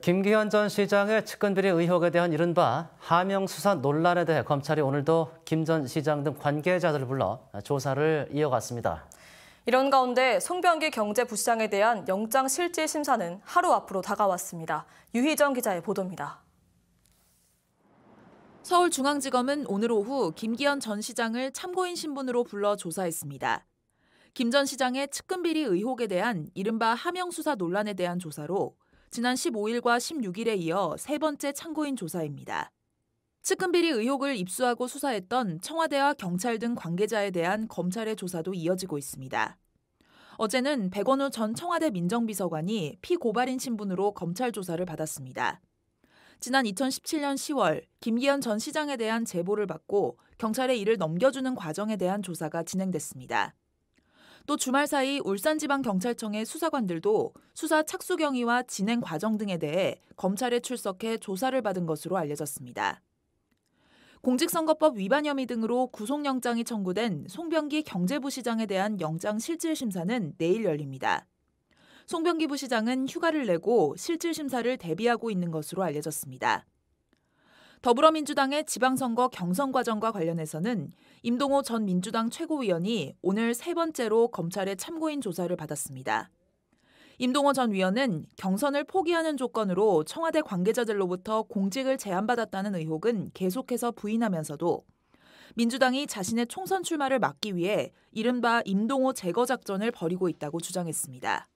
김기현 전 시장의 측근비리 의혹에 대한 이른바 하명 수사 논란에 대해 검찰이 오늘도 김 전 시장 등 관계자들을 불러 조사를 이어갔습니다. 이런 가운데 송병기 경제부시장에 대한 영장실질심사는 하루 앞으로 다가왔습니다. 유희정 기자의 보도입니다. 서울중앙지검은 오늘 오후 김기현 전 시장을 참고인 신분으로 불러 조사했습니다. 김 전 시장의 측근비리 의혹에 대한 이른바 하명 수사 논란에 대한 조사로 지난 15일과 16일에 이어 세 번째 참고인 조사입니다. 측근비리 의혹을 입수하고 수사했던 청와대와 경찰 등 관계자에 대한 검찰의 조사도 이어지고 있습니다. 어제는 백원우 전 청와대 민정비서관이 피고발인 신분으로 검찰 조사를 받았습니다. 지난 2017년 10월 김기현 전 시장에 대한 제보를 받고 경찰에 이를 넘겨주는 과정에 대한 조사가 진행됐습니다. 또 주말 사이 울산지방경찰청의 수사관들도 수사 착수 경위와 진행 과정 등에 대해 검찰에 출석해 조사를 받은 것으로 알려졌습니다. 공직선거법 위반 혐의 등으로 구속영장이 청구된 송병기 경제부시장에 대한 영장실질심사는 내일 열립니다. 송병기 부시장은 휴가를 내고 실질심사를 대비하고 있는 것으로 알려졌습니다. 더불어민주당의 지방선거 경선 과정과 관련해서는 임동호 전 민주당 최고위원이 오늘 세 번째로 검찰의 참고인 조사를 받았습니다. 임동호 전 위원은 경선을 포기하는 조건으로 청와대 관계자들로부터 공직을 제안받았다는 의혹은 계속해서 부인하면서도 민주당이 자신의 총선 출마를 막기 위해 이른바 임동호 제거 작전을 벌이고 있다고 주장했습니다.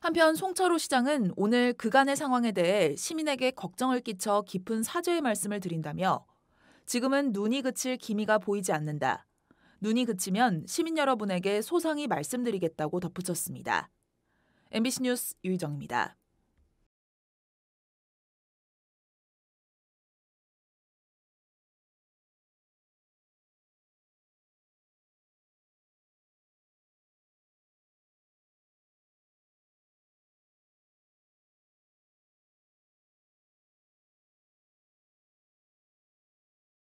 한편 송철호 시장은 오늘 그간의 상황에 대해 시민에게 걱정을 끼쳐 깊은 사죄의 말씀을 드린다며 지금은 눈이 그칠 기미가 보이지 않는다. 눈이 그치면 시민 여러분에게 소상히 말씀드리겠다고 덧붙였습니다. MBC 뉴스 유희정입니다.